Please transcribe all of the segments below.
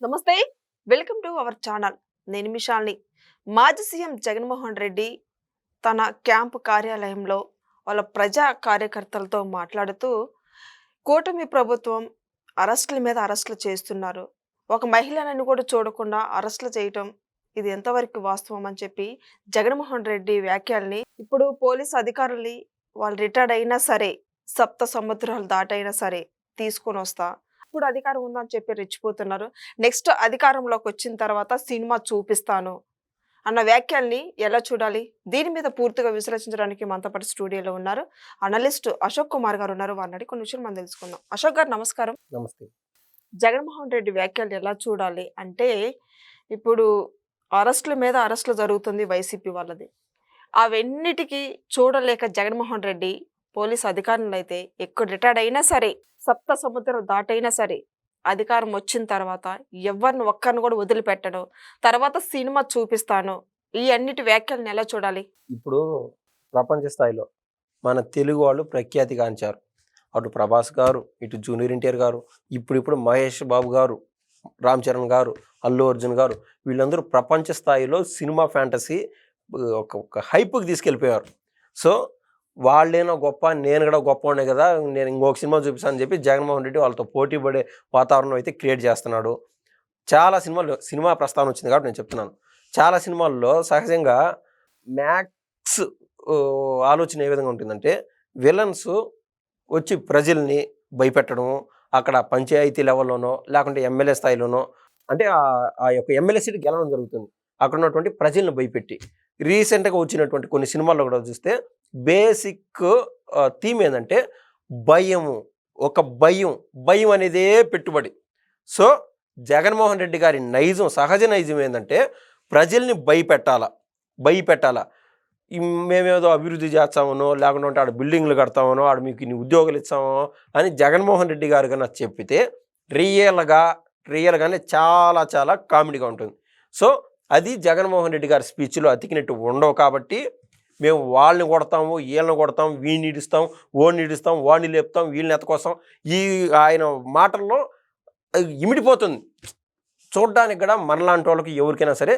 నమస్తే. Welcome to our channel. నేను మిషాల్ని. మాజీ సీఎం జగన్మోహన్ రెడ్డి తన క్యాంపు కార్యాలయంలో వాళ్ళ ప్రజా కార్యకర్తలతో మాట్లాడుతూ కూటమి ప్రభుత్వం అరెస్టుల మీద అరెస్టులు చేస్తున్నారు. ఒక మహిళనని కూడా చూడకుండా అరెస్టులు చేయటం ఇది ఎంతవరకు వాస్తవం అని చెప్పి జగన్మోహన్ రెడ్డి వ్యాఖ్యల్ని ఇప్పుడు పోలీస్ అధికారుల్ని వాళ్ళు రిటైర్డ్ అయినా సరే, సప్త సముద్రాలు దాటైనా సరే తీసుకొని వస్తా. ఇప్పుడు అధికారం ఉందని చెప్పి రెచ్చిపోతున్నారు. నెక్స్ట్ అధికారంలోకి వచ్చిన తర్వాత సినిమా చూపిస్తాను అన్న వ్యాఖ్యల్ని ఎలా చూడాలి? దీని మీద పూర్తిగా విశ్లేషించడానికి మనతో పాటు స్టూడియోలో ఉన్నారు. అనలిస్ట్ అశోక్ కుమార్ గారు ఉన్నారు. వారిని అడిగి కొన్ని విషయాలు మనం తెలుసుకుందాం. అశోక్ గారు నమస్కారం. నమస్తే. జగన్మోహన్ రెడ్డి వ్యాఖ్యలు ఎలా చూడాలి అంటే, ఇప్పుడు అరెస్టుల మీద అరెస్టులు జరుగుతుంది వైసీపీ వాళ్ళది. అవన్నిటికి చూడలేక జగన్మోహన్ రెడ్డి పోలీస్ అధికారులైతే ఎక్కడ రిటైర్డ్ అయినా సరే, సప్త సముద్రం దాటైనా సరే, అధికారం వచ్చిన తర్వాత ఎవరిని ఒక్కరిని కూడా వదిలిపెట్టను. తర్వాత సినిమా చూపిస్తాను. ఈ అన్నిటి వ్యాఖ్యలను ఎలా చూడాలి? ఇప్పుడు ప్రపంచ స్థాయిలో మన తెలుగు వాళ్ళు ప్రఖ్యాతిగాంచారు. అటు ప్రభాస్ గారు, ఇటు జూనియర్ ఎన్టీఆర్ గారు, ఇప్పుడు మహేష్ బాబు గారు, రామ్ చరణ్ గారు, అల్లు అర్జున్ గారు, వీళ్ళందరూ ప్రపంచ స్థాయిలో సినిమా ఫ్యాంటసీ ఒక హైప్కి తీసుకెళ్ళిపోయారు. సో వాళ్ళేనో గొప్ప, నేను కూడా గొప్పవాడినే కదా, నేను ఇంకొక సినిమా చూపిస్తానని చెప్పి జగన్మోహన్ రెడ్డి వాళ్ళతో పోటీ పడే వాతావరణం అయితే క్రియేట్ చేస్తున్నాడు. చాలా సినిమా ప్రస్తావన వచ్చింది కాబట్టి నేను చెప్తున్నాను. చాలా సినిమాల్లో సహజంగా మ్యాక్స్ ఆలోచన ఏ విధంగా ఉంటుందంటే, విలన్స్ వచ్చి ప్రజల్ని భయపెట్టడం, అక్కడ పంచాయతీ లెవెల్లోనో లేకుంటే ఎమ్మెల్యే స్థాయిలోనో, అంటే ఆ యొక్క ఎమ్మెల్యే సీట్ గెలవడం జరుగుతుంది అక్కడ ఉన్నటువంటి ప్రజల్ని భయపెట్టి. రీసెంట్గా వచ్చినటువంటి కొన్ని సినిమాల్లో కూడా చూస్తే బేసిక్ థీమ్ ఏంటంటే భయము. ఒక భయం అనేదే పెట్టుబడి. సో జగన్మోహన్ రెడ్డి గారి నైజం, సహజ నైజం ఏంటంటే ప్రజల్ని భయపెట్టాల. మేమేదో అభివృద్ధి చేస్తామనో, లేకుంటే ఆడ బిల్డింగ్లు కడతామనో, ఆడ మీకు ఇన్ని ఉద్యోగాలు ఇస్తామో అని జగన్మోహన్ రెడ్డి గారు కన్నా చెప్పితే రియల్గానే చాలా చాలా కామెడీగా ఉంటుంది. సో అది జగన్మోహన్ రెడ్డి గారి స్పీచ్లో అతికినట్టు ఉండవు. కాబట్టి మేము వాళ్ళని కొడతాము, వీళ్ళని కొడతాం, వీడిని ఇడుస్తాం, వాడిని లేపుతాం, వీళ్ళని ఎత్తకొస్తాం, ఈ ఆయన మాటల్లో ఇమిడిపోతుంది. చూడడానికి కూడా మనలాంటి వాళ్ళకి ఎవరికైనా సరే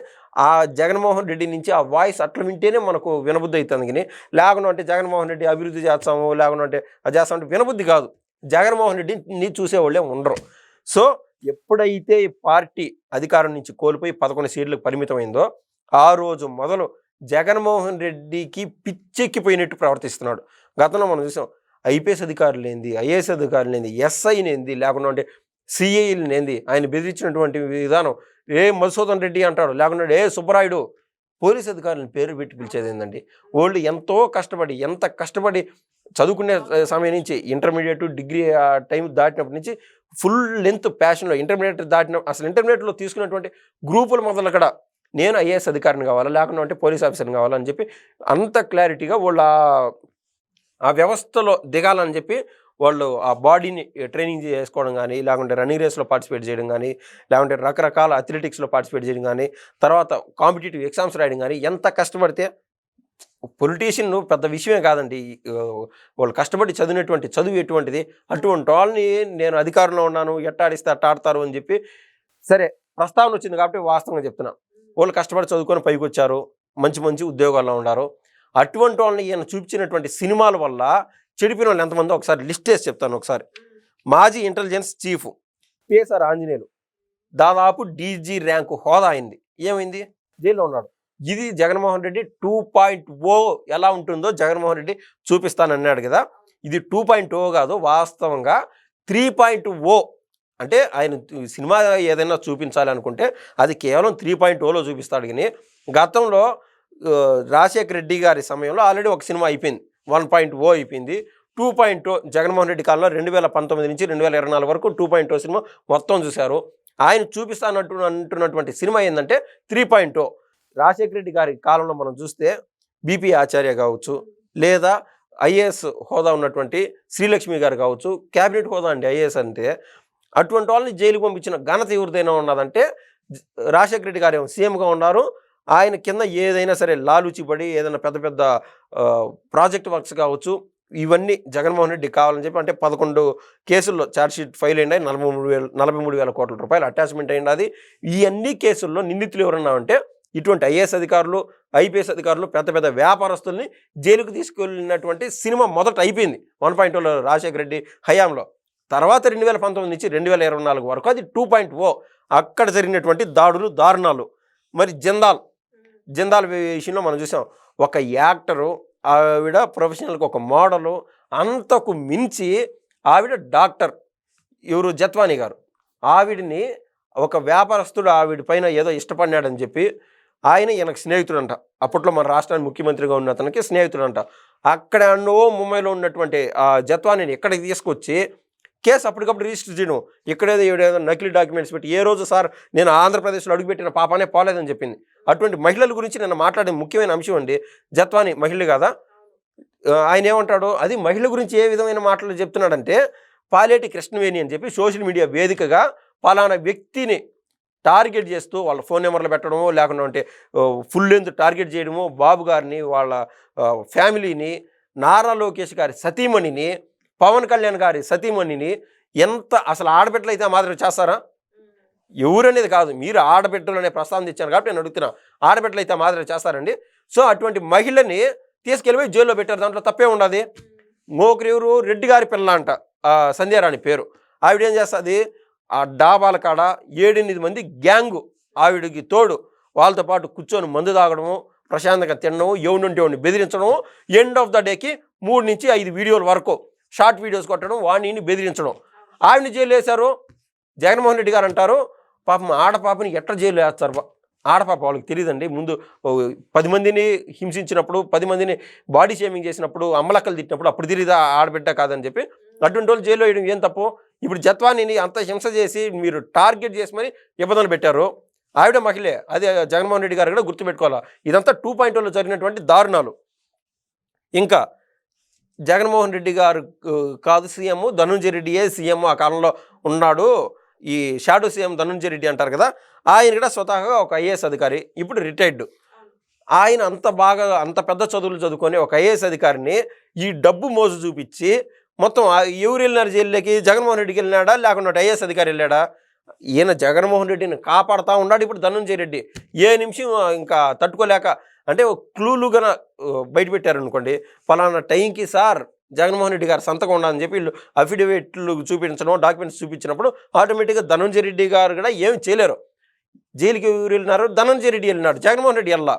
ఆ జగన్మోహన్ రెడ్డి నుంచి ఆ వాయిస్ అట్లా వింటేనే మనకు వినబుద్ధి అవుతుంది. కానీ లేకుండా జగన్మోహన్ రెడ్డి అభివృద్ధి చేస్తాము, లేకుంటే అది చేస్తామంటే వినబుద్ధి కాదు. జగన్మోహన్ రెడ్డిని చూసేవాళ్ళే ఉండరు. సో ఎప్పుడైతే ఈ పార్టీ అధికారం నుంచి కోల్పోయి 11 సీట్లకు పరిమితమైందో ఆ రోజు మొదలు జగన్మోహన్ రెడ్డికి పిచ్చెక్కిపోయినట్టు ప్రవర్తిస్తున్నాడు. గతంలో మనం చూసాం, ఐపీఎస్ అధికారులు ఏంది, ఐఏఎస్ అధికారులు ఏంది, ఎస్ఐని ఏంది, లేకుండా సిఐని ఏంది, ఆయన బెదిరించినటువంటి విధానం. మధుసూదన్ రెడ్డి అంటాడు, లేకుండా సుబ్బరాయుడు. పోలీస్ అధికారులను పేరు పెట్టి పిలిచేది ఏంటండి? వాళ్ళు ఎంత కష్టపడి చదువుకునే సమయం నుంచి ఇంటర్మీడియట్, డిగ్రీ టైం దాటినప్పటి నుంచి ఫుల్ లెంత్ ప్యాషన్లో ఇంటర్మీడియట్ దాటిన, అసలు ఇంటర్మీడియట్లో తీసుకున్నటువంటి గ్రూపుల మొదలు కూడా నేను ఐఏఎస్ అధికారిని కావాలా, లేకుండా పోలీస్ ఆఫీసర్ని కావాలని చెప్పి అంత క్లారిటీగా వాళ్ళు ఆ వ్యవస్థలో దిగాలని చెప్పి వాళ్ళు ఆ బాడీని ట్రైనింగ్ చేసుకోవడం కానీ, లేకుంటే రన్నింగ్ రేస్లో పార్టిసిపేట్ చేయడం కానీ, లేకుంటే రకరకాల అథ్లెటిక్స్లో పార్టిసిపేట్ చేయడం కానీ, తర్వాత కాంపిటేటివ్ ఎగ్జామ్స్ రాయడం కానీ, ఎంత కష్టపడితే పొలిటీషియన్ పెద్ద విషయమే కాదండి. వాళ్ళు కష్టపడి చదివినటువంటి చదువు ఎటువంటిది, అటువంటి వాళ్ళని నేను అధికారంలో ఉన్నాను, ఎట్టాడిస్తే అట్ట ఆడతారు అని చెప్పి. సరే, ప్రస్తావన వచ్చింది కాబట్టి వాస్తవంగా చెప్తున్నా. వాళ్ళు కష్టపడి చదువుకొని పైకి వచ్చారు, మంచి ఉద్యోగాల్లో ఉన్నారు. అటువంటి వాళ్ళని ఈయన చూపించినటువంటి సినిమాల వల్ల చెడిపోయిన వాళ్ళు ఎంతమందో ఒకసారి లిస్ట్ వేసి చెప్తాను. ఒకసారి మాజీ ఇంటెలిజెన్స్ చీఫ్ పిఎస్ఆర్ ఆంజనేయులు దాదాపు డీజీ ర్యాంకు హోదా అయింది. ఏమైంది? జైల్లో ఉన్నాడు. ఇది జగన్మోహన్ రెడ్డి 2.0 ఎలా ఉంటుందో జగన్మోహన్ రెడ్డి చూపిస్తానన్నాడు కదా. ఇది 2.0 కాదు, వాస్తవంగా 3.0. అంటే ఆయన సినిమా ఏదైనా చూపించాలి అనుకుంటే అది కేవలం 3.0లో చూపిస్తాడు. కానీ గతంలో రాజశేఖర రెడ్డి గారి సమయంలో ఆల్రెడీ ఒక సినిమా అయిపోయింది, 1.0 అయిపోయింది. 2.0 జగన్మోహన్ రెడ్డి కాలంలో 2019 నుంచి 2024 వరకు 2.0 సినిమా మొత్తం చూశారు. ఆయన అంటున్నటువంటి సినిమా ఏంటంటే 3.0. రాజశేఖర రెడ్డి గారి కాలంలో మనం చూస్తే బీపీ ఆచార్య కావచ్చు, లేదా ఐఏఎస్ హోదా ఉన్నటువంటి శ్రీలక్ష్మి గారు కావచ్చు, క్యాబినెట్ హోదా అండి ఐఏఎస్ అంటే. అటువంటి వాళ్ళని జైలుకు పంపించిన ఘనత ఎవరిదైనా ఉన్నదంటే రాజశేఖర రెడ్డి గారు సీఎంగా ఉన్నారు. ఆయన కింద ఏదైనా సరే లాలూచిపడి ఏదైనా పెద్ద ప్రాజెక్ట్ వర్క్స్ కావచ్చు, ఇవన్నీ జగన్మోహన్ రెడ్డి కావాలని చెప్పి అంటే 11 కేసుల్లో ఛార్జ్షీట్ ఫైల్ అయింది, 43,000 కోట్ల రూపాయలు అటాచ్మెంట్ అయింది. అది ఈ అన్ని కేసుల్లో నిందితులు ఎవరన్నా అంటే ఇటువంటి ఐఏఎస్ అధికారులు, ఐపీఎస్ అధికారులు, పెద్ద పెద్ద వ్యాపారస్తుల్ని జైలుకు తీసుకెళ్ళినటువంటి సినిమా మొదట అయిపోయింది 1.0 రాజశేఖర రెడ్డి హయాంలో. తర్వాత 2019 నుంచి 2024 వరకు అది 2.0. అక్కడ జరిగినటువంటి దాడులు, దారుణాలు. మరి జిందాల్ విషయంలో మనం చూసాం. ఒక యాక్టరు, ఆవిడ ప్రొఫెషనల్కి ఒక మోడలు, అంతకు మించి ఆవిడ డాక్టర్, ఎవరు జత్వానీ గారు. ఆవిడని ఒక వ్యాపారస్తుడు ఆవిడ పైన ఏదో ఇష్టపడినాడని చెప్పి ఆయన ఈయనకు స్నేహితుడంట. అప్పట్లో మన రాష్ట్రానికి ముఖ్యమంత్రిగా ఉన్న అతనికి స్నేహితుడంట. అక్కడ ముంబైలో ఉన్నటువంటి ఆ జత్వానీని ఇక్కడికి తీసుకొచ్చి కేసు అప్పటికప్పుడు రిజిస్టర్ చేయడం. ఇక్కడేదో నకిలీ డాక్యుమెంట్స్ పెట్టి ఏ రోజు సార్ నేను ఆంధ్రప్రదేశ్లో అడుగుపెట్టిన పాపానే పోలేదని చెప్పింది. అటువంటి మహిళల గురించి నేను మాట్లాడే ముఖ్యమైన అంశం అండి. జత్వానీ మహిళ కదా, ఆయన ఏమంటాడు, అది మహిళ గురించి ఏ విధమైన మాటలు చెప్తున్నాడంటే, పాలేటి కృష్ణవేణి అని చెప్పి సోషల్ మీడియా వేదికగా పలానా వ్యక్తిని టార్గెట్ చేస్తూ వాళ్ళ ఫోన్ నెంబర్లు పెట్టడమో, లేకుండా అంటే ఫుల్ లెంత్ టార్గెట్ చేయడమో, బాబు గారిని, వాళ్ళ ఫ్యామిలీని, నారా లోకేష్ గారి సతీమణిని, పవన్ కళ్యాణ్ గారి సతీమణిని, ఎంత అసలు ఆడబిడ్డలు అయితే మాత్రం చేస్తారా? ఎవరనేది కాదు, మీరు ఆడబిడ్డలు అనే ప్రస్తావన ఇచ్చాను కాబట్టి నేను అడుగుతున్నా, ఆడబిడ్డలు అయితే మాత్రం చేస్తారండి? సో అటువంటి మహిళని తీసుకెళ్ళిపోయి జైల్లో పెట్టారు, దాంట్లో తప్పే ఉండదు. ఎవరు రెడ్డి గారి పిల్ల అంట, సంధ్యారాణి పేరు. ఆవిడ ఏం చేస్తుంది, ఆ డాబాల కాడ 7-8 మంది గ్యాంగు ఆవిడకి తోడు, వాళ్ళతో పాటు కూర్చొని మందు తాగడము, ప్రశాంతంగా తినడము, ఎవడుంటే వాడిని బెదిరించడము, ఎండ్ ఆఫ్ ద డేకి 3 నుంచి 5 వీడియోల వరకు షార్ట్ వీడియోస్ కొట్టడం, వాడిని బెదిరించడం. ఆవిడని జైలు వేశారు. జగన్మోహన్ రెడ్డి గారు అంటారు, పాపం ఆడపాపని ఎట్లా జైలు వేస్తారు? ఆడపాప వాళ్ళకి తెలియదండి. ముందు 10 మందిని హింసించినప్పుడు, 10 మందిని బాడీ షేమింగ్ చేసినప్పుడు, అమ్మలక్కలు తిట్టినప్పుడు అప్పుడు తెలియదా ఆడబిడ్డ కాదని చెప్పి అటువంటి వాళ్ళు జైల్లో వేయడం ఏం తప్పు? ఇప్పుడు జత్వానీని అంత హింస చేసి మీరు టార్గెట్ చేసి మరి ఇబ్బందులు పెట్టారు. ఆవిడ మహిళే, అదే జగన్మోహన్ రెడ్డి గారు కూడా గుర్తుపెట్టుకోవాలా. ఇదంతా 2.0లో జరిగినటువంటి దారుణాలు. ఇంకా జగన్మోహన్ రెడ్డి గారు కాదు సీఎం, ధనుంజయ రెడ్డియే సీఎం ఆ కాలంలో ఉన్నాడు. ఈ షాడో సీఎం ధనుంజయ రెడ్డి అంటారు కదా, ఆయన కూడా స్వతహాగా ఒక ఐఏఎస్ అధికారి, ఇప్పుడు రిటైర్డ్. ఆయన అంత పెద్ద చదువులు చదువుకొని ఒక ఐఏఎస్ అధికారిని ఈ డబ్బు మోజు చూపించి మొత్తం ఎవరు వెళ్ళినారు జైల్లోకి? జగన్మోహన్ రెడ్డికి వెళ్ళినాడా, లేకుండా ఐఏఎస్ అధికారి వెళ్ళాడా? ఈయన జగన్మోహన్ రెడ్డిని కాపాడుతూ ఉన్నాడు. ఇప్పుడు ధనుంజయ రెడ్డి ఏ నిమిషం ఇంకా తట్టుకోలేక, అంటే క్లూలుగా బయట పెట్టారనుకోండి, ఫలానా టైంకి సార్ జగన్మోహన్ రెడ్డి గారు సంతకం ఉండాలని చెప్పి వీళ్ళు అఫిడవిట్లు చూపించడం, డాక్యుమెంట్స్ చూపించినప్పుడు ఆటోమేటిక్గా ధనుంజయ రెడ్డి గారు కూడా ఏమి చేయలేరు. జైలుకి ఎవరు వెళ్ళినారు? ధనుంజయ రెడ్డి వెళ్ళినాడు, జగన్మోహన్ రెడ్డి వెళ్ళా.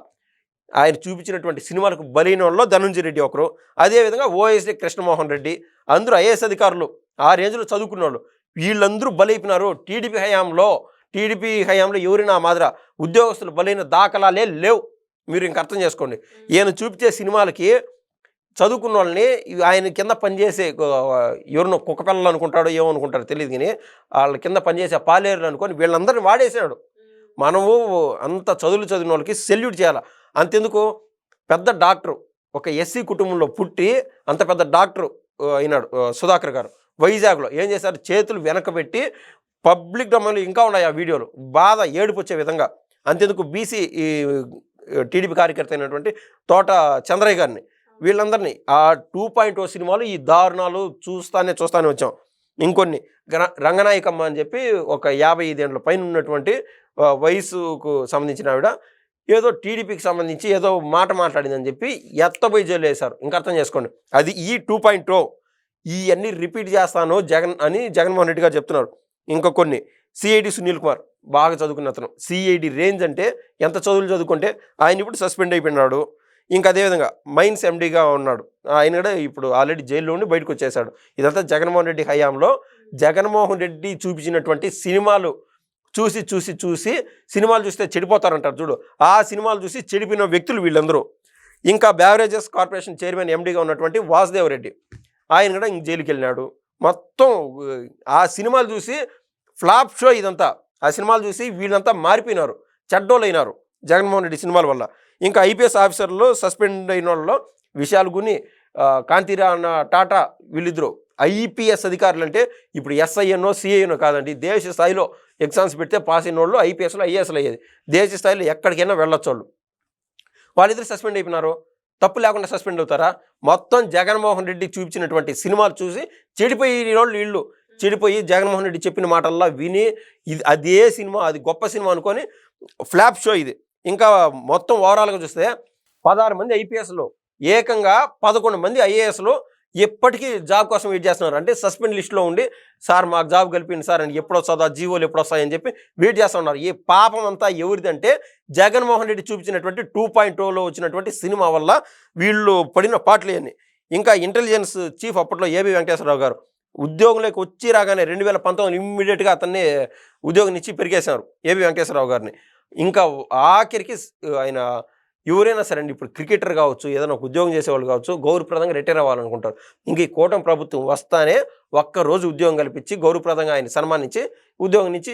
ఆయన చూపించినటువంటి సినిమాలకు బలైన వాళ్ళు ధనుంజయ రెడ్డి ఒకరు, అదేవిధంగా ఓఎస్డి కృష్ణమోహన్ రెడ్డి, అందరూ ఐఏఎస్ అధికారులు, ఆ రేంజ్లో చదువుకున్న వాళ్ళు. వీళ్ళందరూ బలైపోయినారు. టీడీపీ హయాంలో ఎవరైనా మాదిరా ఉద్యోగస్తులు బలైన దాఖలాలే లేవు. మీరు ఇంక అర్థం చేసుకోండి. ఈయన చూపించే సినిమాలకి చదువుకున్న వాళ్ళని, ఆయన కింద పనిచేసే ఎవరినో కుక్క పిల్లలు అనుకుంటాడో ఏమో అనుకుంటారో తెలియదు, కానీ వాళ్ళ కింద పనిచేసే పాలేరులు అనుకొని వీళ్ళందరినీ వాడేసాడు. మనము అంత చదివిన వాళ్ళకి సెల్యూట్ చేయాలి. అంతెందుకు, పెద్ద డాక్టరు, ఒక ఎస్సీ కుటుంబంలో పుట్టి అంత పెద్ద డాక్టరు అయినాడు సుధాకర్ గారు. వైజాగ్లో ఏం చేశారు, చేతులు వెనకబెట్టి పబ్లిక్ డొమైన్లో ఇంకా ఉన్నాయి ఆ వీడియోలు, బాధ ఏడుపు వచ్చే విధంగా. అంతెందుకు బీసీ టీడీపీ కార్యకర్త అయినటువంటి తోట చంద్రయ్య గారిని, వీళ్ళందరినీ ఆ 2.0 సినిమాలు ఈ దారుణాలు చూస్తానే వచ్చాం. ఇంకొన్ని రంగనాయకమ్మ అని చెప్పి ఒక 55 ఏళ్ళ పైన ఉన్నటువంటి వయసుకు సంబంధించిన ఆవిడ ఏదో టీడీపీకి సంబంధించి ఏదో మాట మాట్లాడిందని చెప్పి ఎత్తపోయి జైలు వేశారు. ఇంకా అర్థం చేసుకోండి, అది ఈ 2.0. ఇవన్నీ రిపీట్ చేస్తాను జగన్మోహన్ రెడ్డి గారు చెప్తున్నారు. ఇంకా కొన్ని సిఐడి సునీల్ కుమార్, బాగా చదువుకున్న అతను, సిఐడి రేంజ్ అంటే ఎంత చదువులు చదువుకుంటే ఆయన ఇప్పుడు సస్పెండ్ అయిపోయినాడు. ఇంకా అదేవిధంగా మైన్స్ ఎండీగా ఉన్నాడు, ఆయన కూడా ఇప్పుడు ఆల్రెడీ జైల్లో ఉండి బయటకు వచ్చేసాడు. ఇదంతా జగన్మోహన్ రెడ్డి హయాంలో జగన్మోహన్ రెడ్డి చూపించినటువంటి సినిమాలు చూసి సినిమాలు చూస్తే చెడిపోతారంటారు చూడు, ఆ సినిమాలు చూసి చెడిపోయిన వ్యక్తులు వీళ్ళందరూ. ఇంకా బ్యావరేజెస్ కార్పొరేషన్ చైర్మన్ ఎండీగా ఉన్నటువంటి వాసుదేవ్ రెడ్డి, ఆయన కూడా ఇంక జైలుకి వెళ్ళినాడు. మొత్తం ఆ సినిమాలు చూసి ఫ్లాప్ షో ఇదంతా. ఆ సినిమాలు చూసి వీళ్ళంతా మారిపోయినారు, చెడ్డోళ్ళైనారు జగన్మోహన్ రెడ్డి సినిమాల వల్ల. ఇంకా ఐపీఎస్ ఆఫీసర్లు సస్పెండ్ అయిన వాళ్ళలో విశాల్ గుని, కాంతిరాణ టాటా, వీళ్ళిద్దరూ ఐపీఎస్ అధికారులు. అంటే ఇప్పుడు ఎస్ఐఎన్నో సిఐఎన్నో కాదండి, దేశ స్థాయిలో ఎగ్జామ్స్ పెడితే పాస్ అయిన వాళ్ళు ఐపీఎస్లో ఐఏఎస్లు అయ్యేది. దేశ స్థాయిలో ఎక్కడికైనా వెళ్ళొచ్చు వాళ్ళు. వాళ్ళిద్దరు సస్పెండ్ అయిపోయినారు. తప్పు లేకుండా సస్పెండ్ అవుతారా? మొత్తం జగన్మోహన్ రెడ్డి చూపించినటువంటి సినిమాలు చూసి చెడిపోయి వీళ్ళు చెడిపోయి జగన్మోహన్ రెడ్డి చెప్పిన మాటల్లా విని ఇది అదే సినిమా, అది గొప్ప సినిమా అనుకొని ఫ్లాప్ షో ఇది. ఇంకా మొత్తం ఓవరాల్గా చూస్తే 16 మంది ఐపీఎస్లు, ఏకంగా 11 మంది ఐఏఎస్లు ఎప్పటికీ జాబ్ కోసం వెయిట్ చేస్తున్నారు. అంటే సస్పెండ్ లిస్టులో ఉండి సార్ మాకు జాబ్ కలిపింది సార్ అని ఎప్పుడు వస్తుందా, జీవోలు ఎప్పుడు వస్తాయని చెప్పి వెయిట్ చేస్తూ ఉన్నారు. ఈ పాపం అంతా ఎవరిదంటే జగన్మోహన్ రెడ్డి చూపించినటువంటి 2.0లో వచ్చినటువంటి సినిమా వల్ల వీళ్ళు పడిన పాటలు ఇవన్నీ. ఇంకా ఇంటెలిజెన్స్ చీఫ్ అప్పట్లో ఏబి వెంకటేశ్వరరావు గారు ఉద్యోగంలోకి వచ్చి రాగానే 2019 ఇమ్మీడియట్గా అతన్ని ఉద్యోగం ఇచ్చి పెరిగేశారు ఏబి వెంకటేశ్వరరావు గారిని. ఇంకా ఆఖరికి ఆయన ఎవరైనా సరే అండి, ఇప్పుడు క్రికెటర్ కావచ్చు, ఏదైనా ఒక ఉద్యోగం చేసేవాళ్ళు కావచ్చు, గౌరవప్రదంగా రిటైర్ అవ్వాలనుకుంటారు. ఇంక ఈ కూటమి ప్రభుత్వం వస్తానే ఒక్కరోజు ఉద్యోగం కల్పించి గౌరవప్రదంగా ఆయన సన్మానించి ఉద్యోగం నుంచి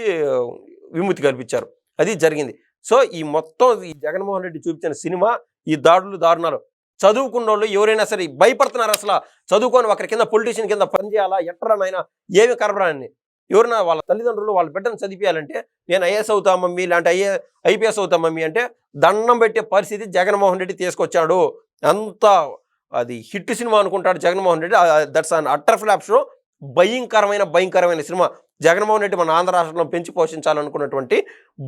విముక్తి కల్పించారు. అది జరిగింది. సో ఈ మొత్తం ఈ జగన్మోహన్ రెడ్డి చూపించిన సినిమా, ఈ దారుణాలు చదువుకున్న వాళ్ళు ఎవరైనా సరే భయపడుతున్నారు. అసలు చదువుకొని ఒకరి కింద పొలిటీషియన్ కింద పనిచేయాలా, ఎట్టరానైనా ఏమి కరబరాని ఎవరైనా వాళ్ళ తల్లిదండ్రులు వాళ్ళ బిడ్డను చదివించాలంటే నేను ఐఏఎస్ అవుతా మమ్మీ, ఇలాంటి ఐపీఎస్ అవుతా మమ్మీ అంటే దండం పెట్టే పరిస్థితి జగన్మోహన్ రెడ్డి తీసుకొచ్చాడు. అంత అది హిట్ సినిమా అనుకుంటాడు Jaganmohan Reddy. That's an utter flop show. భయంకరమైన సినిమా. జగన్మోహన్ రెడ్డి మన ఆంధ్ర రాష్ట్రంలో పెంచి పోషించాలనుకున్నటువంటి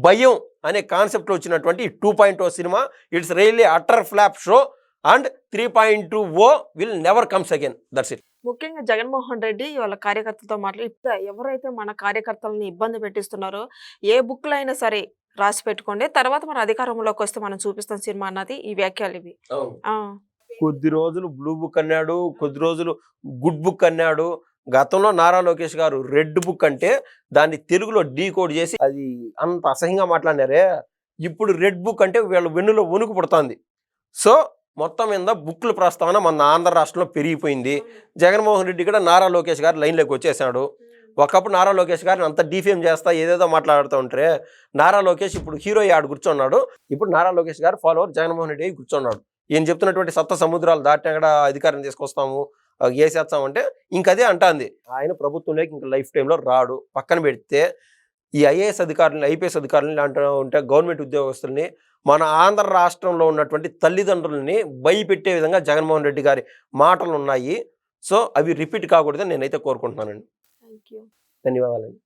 భయం అనే కాన్సెప్ట్లో వచ్చినటువంటి 2.0 cinema. It's really utter flop show and 3.2 will never comes again. That's it. ముఖ్యంగా జగన్మోహన్ రెడ్డి వాళ్ళ కార్యకర్తలతో మాట్లాడి ఇప్పుడు ఎవరైతే మన కార్యకర్తలను ఇబ్బంది పెట్టిస్తున్నారో ఏ బుక్లో అయినా సరే రాసి పెట్టుకోండి, తర్వాత మన అధికారంలోకి వస్తే మనం చూపిస్తాం సినిమా అన్నది ఈ వ్యాఖ్యలు ఇవి. కొద్ది రోజులు బ్లూ బుక్ అన్నాడు, కొద్ది రోజులు గుడ్ బుక్ అన్నాడు. గతంలో నారా లోకేష్ గారు రెడ్ బుక్ అంటే దాన్ని తెలుగులో డీకోడ్ చేసి అది అంత అసహ్యంగా మాట్లాడినారే. ఇప్పుడు రెడ్ బుక్ అంటే వీళ్ళ వెన్నులో వణుకు పుడుతుంది. సో మొత్తం మీద బుక్ల ప్రస్తావన మన ఆంధ్ర రాష్ట్రంలో పెరిగిపోయింది. జగన్మోహన్ రెడ్డి కూడా నారా లోకేష్ గారు లైన్లోకి వచ్చేసాడు. ఒకప్పుడు నారా లోకేష్ గారిని అంత డిఫేమ్ చేస్తా ఏదేదో మాట్లాడుతూ ఉంటారే, నారా లోకేష్ ఇప్పుడు హీరో ఆడు కూర్చున్నాడు. ఇప్పుడు నారా లోకేష్ గారు ఫాలోవర్ జగన్మోహన్ రెడ్డి కూర్చున్నాడు. ఈయన చెప్తున్నటువంటి సప్త సముద్రాలు దాటినా కూడా అధికారం తీసుకొస్తాము, వేసేస్తామంటే ఇంకదే అంటుంది. ఆయన ప్రభుత్వంలోకి ఇంకా లైఫ్ టైంలో రాడు. పక్కన పెడితే ఈ ఐఏఎస్ అధికారులని, ఐపీఎస్ అధికారులని ఇలాంటి ఉంటే గవర్నమెంట్ ఉద్యోగస్తుల్ని, మన ఆంధ్ర రాష్ట్రంలో ఉన్నటువంటి తల్లిదండ్రులని భయపెట్టే విధంగా జగన్మోహన్ రెడ్డి గారి మాటలు ఉన్నాయి. సో అవి రిపీట్ కాకూడదని నేనైతే కోరుకుంటున్నానండి. Thank you. ధన్యవాదాలండి.